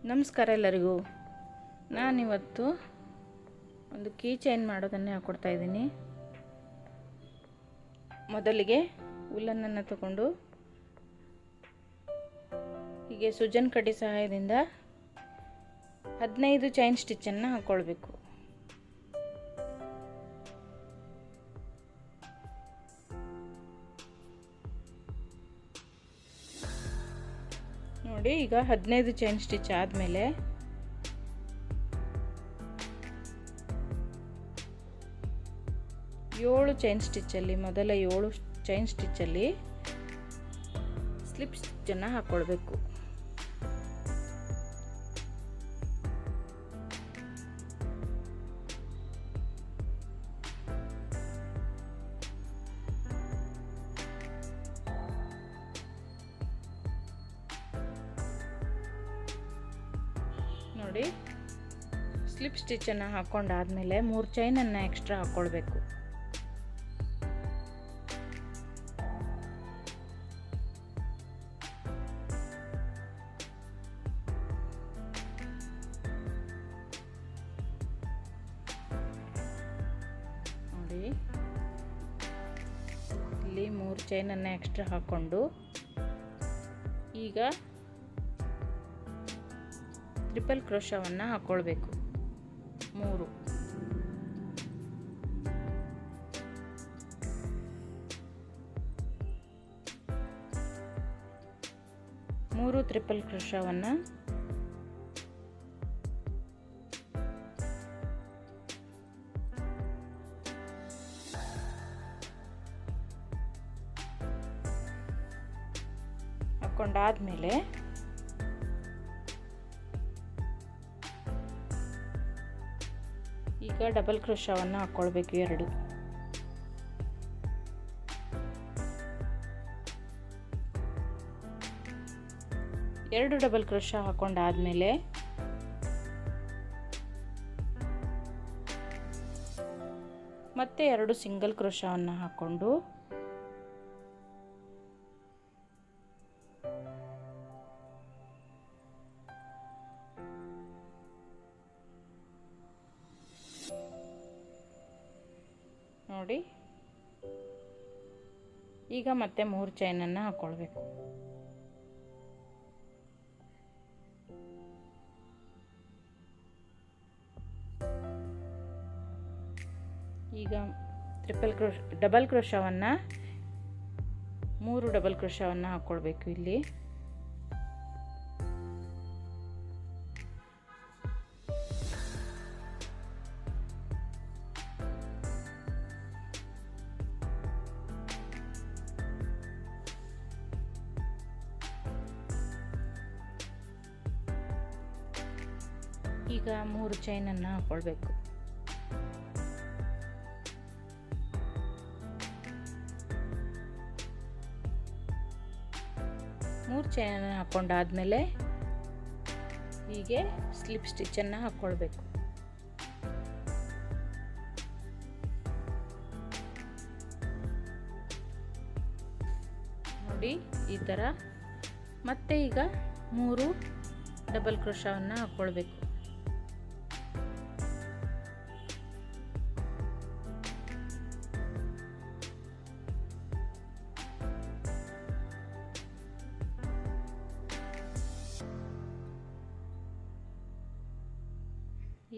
ನಮಸ್ಕಾರ ಎಲ್ಲರಿಗೂ. ನಾನಿವತ್ತು ಒಂದು ಕೀ ಚೈನ್ ಮಾಡೋದನ್ನೇ ಹಾಕ್ಕೊಡ್ತಾ ಇದ್ದೀನಿ. ಮೊದಲಿಗೆ ಉಲ್ಲನ್ನು ತಗೊಂಡು ಹೀಗೆ ಸುಜನ್ ಕಡ್ಡಿ ಸಹಾಯದಿಂದ 15 ಚೈನ್ ಸ್ಟಿಚ್ಚನ್ನು ಹಾಕ್ಕೊಳ್ಬೇಕು. ನೋಡಿ, ಈಗ 15 ಚೈನ್ ಸ್ಟಿಚ್ ಆದಮೇಲೆ ಮೊದಲ 7 ಚೈನ್ ಸ್ಟಿಚ್ಚಲ್ಲಿ ಸ್ಲಿಪ್ ಸ್ಟಿಚ್ಚನ್ನು ಹಾಕ್ಕೊಳ್ಬೇಕು. ನೋಡಿ, ಸ್ಲಿಪ್ ಸ್ಟಿಚ್ಚನ್ನು ಹಾಕ್ಕೊಂಡಾದ್ಮೇಲೆ 3 ಚೈನನ್ನು ಎಕ್ಸ್ಟ್ರಾ ಹಾಕ್ಕೊಳ್ಬೇಕು. ನೋಡಿ, ಇಲ್ಲಿ 3 ಚೈನನ್ನು ಎಕ್ಸ್ಟ್ರಾ ಹಾಕ್ಕೊಂಡು ಈಗ ಟ್ರಿಪಲ್ ಕ್ರೋಶವನ್ನು ಹಾಕ್ಕೊಳ್ಬೇಕು. 3 ಟ್ರಿಪಲ್ ಕ್ರೋಶವನ್ನು ಹಾಕ್ಕೊಂಡಾದ್ಮೇಲೆ ಈಗ ಡಬಲ್ ಕ್ರೋಶವನ್ನು ಹಾಕ್ಕೊಳ್ಬೇಕು. 2 ಡಬಲ್ ಕ್ರೋಶ ಹಾಕ್ಕೊಂಡಾದ್ಮೇಲೆ ಮತ್ತೆ 2 ಸಿಂಗಲ್ ಕ್ರೋಶವನ್ನು ಹಾಕ್ಕೊಂಡು ನೋಡಿ, ಈಗ ಮತ್ತೆ 3 ಚೈನನ್ನು ಹಾಕ್ಕೊಳ್ಬೇಕು. ಈಗ ಡಬಲ್ ಕ್ರೋಶವನ್ನು 3 ಡಬಲ್ ಕ್ರೋಶವನ್ನು ಹಾಕ್ಕೊಳ್ಬೇಕು. ಇಲ್ಲಿ ಈಗ 3 ಚೈನನ್ನು ಹಾಕ್ಕೊಳ್ಬೇಕು. ಮೂರು ಚೈನನ್ನು ಹಾಕ್ಕೊಂಡಾದ್ಮೇಲೆ ಹೀಗೆ ಸ್ಲಿಪ್ ಸ್ಟಿಚ್ಚನ್ನು ಹಾಕ್ಕೊಳ್ಬೇಕು. ನೋಡಿ, ಈ ಥರ ಮತ್ತೆ ಈಗ 3 ಡಬಲ್ ಕ್ರೋಶವನ್ನು ಹಾಕ್ಕೊಳ್ಬೇಕು.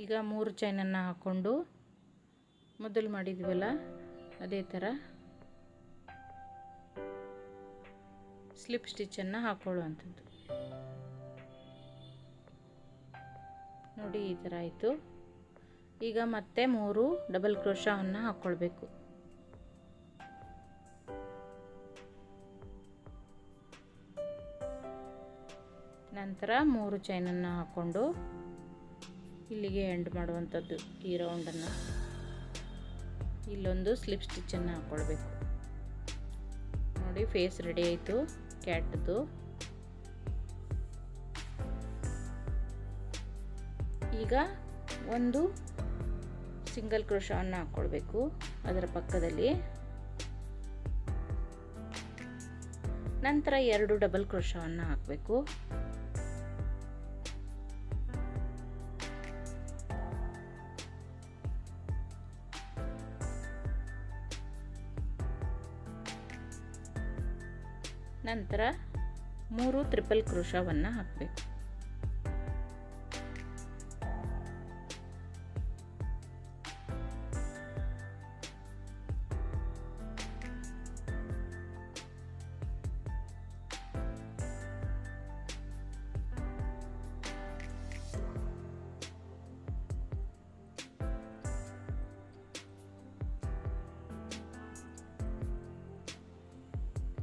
ಈಗ 3 ಚೈನನ್ನು ಹಾಕ್ಕೊಂಡು ಮೊದಲು ಮಾಡಿದ್ವಲ್ಲ ಅದೇ ಥರ ಸ್ಲಿಪ್ ಸ್ಟಿಚ್ಚನ್ನು ಹಾಕ್ಕೊಳ್ಳುವಂಥದ್ದು. ನೋಡಿ, ಈ ಥರ ಆಯಿತು. ಈಗ ಮತ್ತೆ 3 ಡಬಲ್ ಕ್ರೋಶವನ್ನು ಹಾಕ್ಕೊಳ್ಬೇಕು. ನಂತರ 3 ಚೈನನ್ನು ಹಾಕ್ಕೊಂಡು ಇಲ್ಲಿಗೆ ಎಂಡ್ ಮಾಡುವಂಥದ್ದು. ಈ ರೌಂಡನ್ನು ಇಲ್ಲೊಂದು ಸ್ಲಿಪ್ ಸ್ಟಿಚ್ಚನ್ನು ಹಾಕ್ಕೊಳ್ಬೇಕು. ನೋಡಿ, ಫೇಸ್ ರೆಡಿ ಆಯಿತು ಕ್ಯಾಟ್ದು. ಈಗ ಒಂದು ಸಿಂಗಲ್ ಕ್ರೋಶವನ್ನು ಹಾಕ್ಕೊಳ್ಬೇಕು ಅದರ ಪಕ್ಕದಲ್ಲಿ. ನಂತರ 2 ಡಬಲ್ ಕ್ರೋಶವನ್ನು ಹಾಕಬೇಕು. ನಂತರ 3 ಟ್ರಿಪಲ್ ಕ್ರೋಶವನ್ನು ಹಾಕಬೇಕು.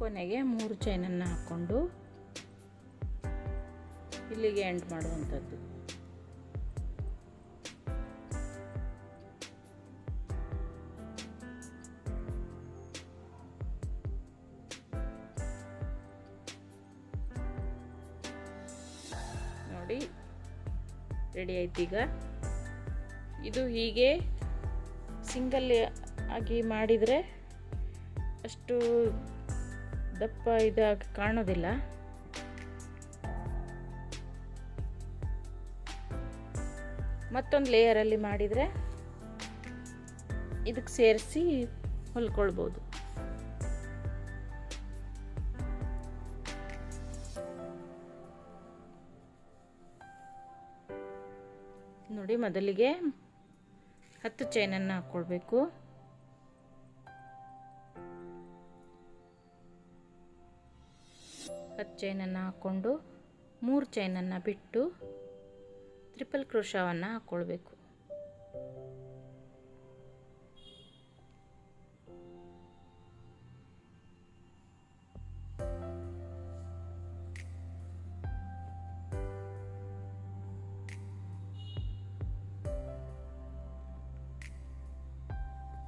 ಕೊನೆಗೆ 3 ಚೈನನ್ನು ಹಾಕ್ಕೊಂಡು ಇಲ್ಲಿಗೆ ಎಂಡ್ ಮಾಡುವಂಥದ್ದು. ನೋಡಿ ರೆಡಿ ಆಯ್ತು. ಈಗ ಇದು ಹೀಗೆ ಸಿಂಗಲ್ ಆಗಿ ಮಾಡಿದರೆ ಅಷ್ಟು ದಪ್ಪ ಇದಾಗಿ ಕಾಣೋದಿಲ್ಲ. ಮತ್ತೊಂದು ಲೇಯರಲ್ಲಿ ಮಾಡಿದರೆ ಇದಕ್ಕೆ ಸೇರಿಸಿ ಹೊಲ್ಕೊಳ್ಬೋದು. ನೋಡಿ ಮೊದಲಿಗೆ 10 ಚೈನನ್ನು ಹಾಕ್ಕೊಳ್ಬೇಕು. ಚೈನನ್ನು ಹಾಕ್ಕೊಂಡು 3 ಚೈನನ್ನು ಬಿಟ್ಟು ಟ್ರಿಪಲ್ ಕ್ರೋಶವನ್ನು ಹಾಕ್ಕೊಳ್ಬೇಕು.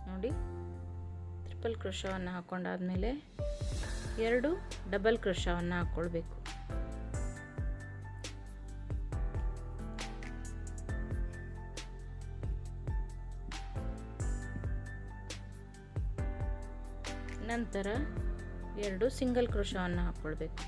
ನೋಡಿ ಟ್ರಿಪಲ್ ಕ್ರೋಶವನ್ನು ಹಾಕ್ಕೊಂಡಾದ್ಮೇಲೆ 2 ಡಬಲ್ ಕ್ರೋಶವನ್ನು ಹಾಕ್ಕೊಳ್ಬೇಕು. ನಂತರ 2 ಸಿಂಗಲ್ ಕ್ರೋಶವನ್ನು ಹಾಕ್ಕೊಳ್ಬೇಕು.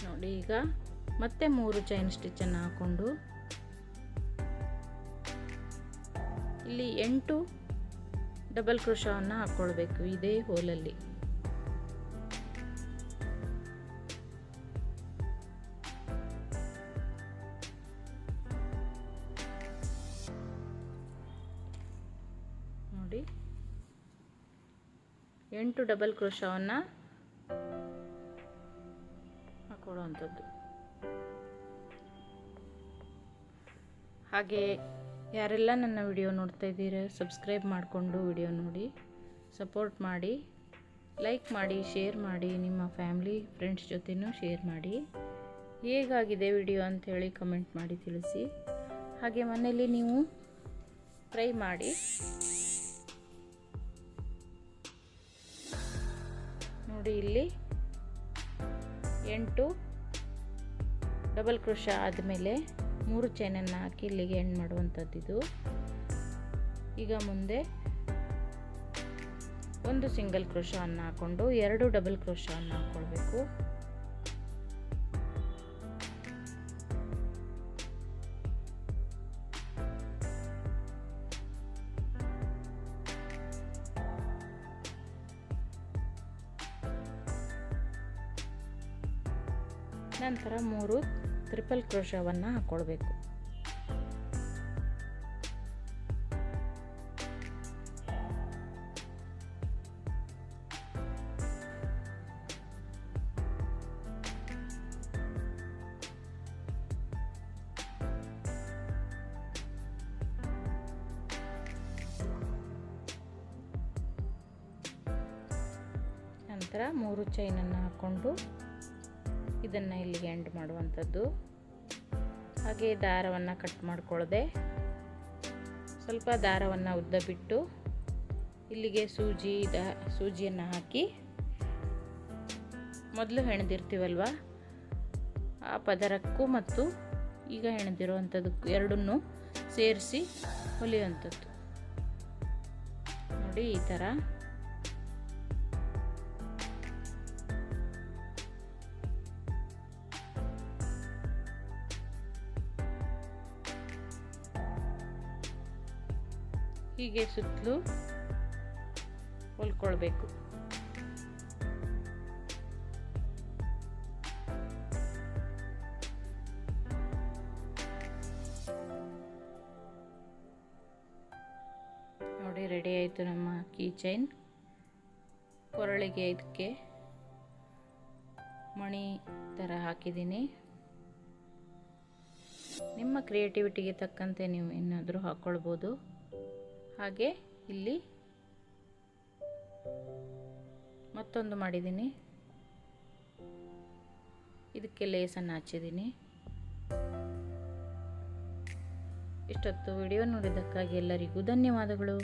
ನೋಡಿ ಈಗ ಮತ್ತೆ 3 ಚೈನ್ ಸ್ಟಿಚನ್ನು ಹಾಕ್ಕೊಂಡು ಇಲ್ಲಿ 8 ಡಬಲ್ ಕ್ರೋಶವನ್ನು ಹಾಕ್ಕೊಳ್ಬೇಕು ಇದೇ ಹೋಲಲ್ಲಿ. ನೋಡಿ 8 ಡಬಲ್ ಕ್ರೋಶವನ್ನು ಹಾಕೊಳ್ಳುವಂಥದ್ದು. ಹಾಗೆ ಯಾರೆಲ್ಲ ನನ್ನ ವಿಡಿಯೋ ನೋಡ್ತಾ ಇದ್ದೀರಾ ಸಬ್ಸ್ಕ್ರೈಬ್ ಮಾಡಿಕೊಂಡು ವಿಡಿಯೋ ನೋಡಿ ಸಪೋರ್ಟ್ ಮಾಡಿ, ಲೈಕ್ ಮಾಡಿ, ಶೇರ್ ಮಾಡಿ, ನಿಮ್ಮ ಫ್ಯಾಮಿಲಿ ಫ್ರೆಂಡ್ಸ್ ಜೊತೆನೂ ಶೇರ್ ಮಾಡಿ. ಹೇಗಾಗಿದೆ ವಿಡಿಯೋ ಅಂಥೇಳಿ ಕಮೆಂಟ್ ಮಾಡಿ ತಿಳಿಸಿ. ಹಾಗೆ ಮನೆಯಲ್ಲಿ ನೀವು ಟ್ರೈ ಮಾಡಿ. ನೋಡಿ ಇಲ್ಲಿ 8 ಡಬಲ್ ಕ್ರೋಶ ಆದಮೇಲೆ 3 ಚೈನನ್ನು ಹಾಕಿ ಇಲ್ಲಿಗೆ ಎಂಡ್ ಮಾಡುವಂಥದ್ದು. ಈಗ ಮುಂದೆ 1 ಸಿಂಗಲ್ ಕ್ರೋಶವನ್ನು ಹಾಕ್ಕೊಂಡು 2 ಡಬಲ್ ಕ್ರೋಶವನ್ನು ಹಾಕ್ಕೊಳ್ಬೇಕು. ನಂತರ 3 ಟ್ರಿಪಲ್ ಕ್ರೋಶವನ್ನು ಹಾಕ್ಕೊಳ್ಬೇಕು. ನಂತರ 3 ಚೈನನ್ನು ಹಾಕ್ಕೊಂಡು ಇದನ್ನು ಇಲ್ಲಿಗೆ ಎಂಡ್ ಮಾಡುವಂಥದ್ದು. ಹಾಗೆ ದಾರವನ್ನು ಕಟ್ ಮಾಡ್ಕೊಳ್ಳದೆ ಸ್ವಲ್ಪ ದಾರವನ್ನು ಉದ್ದ ಬಿಟ್ಟು ಇಲ್ಲಿಗೆ ಸೂಜಿಯನ್ನು ಹಾಕಿ ಮೊದಲು ಹೆಣೆದಿರ್ತೀವಲ್ವ ಆ ಪದರಕ್ಕೂ ಮತ್ತು ಈಗ ಹೆಣೆದಿರುವಂಥದ್ದಕ್ಕೂ ಎರಡನ್ನೂ ಸೇರಿಸಿ ಹೊಲಿಯುವಂಥದ್ದು. ನೋಡಿ ಈ ಥರ ಹೀಗೆ ಸುತ್ತಲೂ ಹೊಲ್ಕೊಳ್ಬೇಕು. ನೋಡಿ, ರೆಡಿ ಆಯಿತು ನಮ್ಮ ಕೀ ಚೈನ್. ಕೊರಳಿಗೆ ಇದಕ್ಕೆ ಮಣಿ ಥರ ಹಾಕಿದ್ದೀನಿ. ನಿಮ್ಮ ಕ್ರಿಯೇಟಿವಿಟಿಗೆ ತಕ್ಕಂತೆ ನೀವು ಏನಾದರೂ ಹಾಕ್ಕೊಳ್ಬೋದು. ಹಾಗೆ ಇಲ್ಲಿ ಮತ್ತೊಂದು ಮಾಡಿದ್ದೀನಿ, ಇದಕ್ಕೆ ಲೇಸನ್ನು ಹಚ್ಚಿದ್ದೀನಿ. ಇಷ್ಟೊತ್ತು ವಿಡಿಯೋ ನೋಡಿದ್ದಕ್ಕಾಗಿ ಎಲ್ಲರಿಗೂ ಧನ್ಯವಾದಗಳು.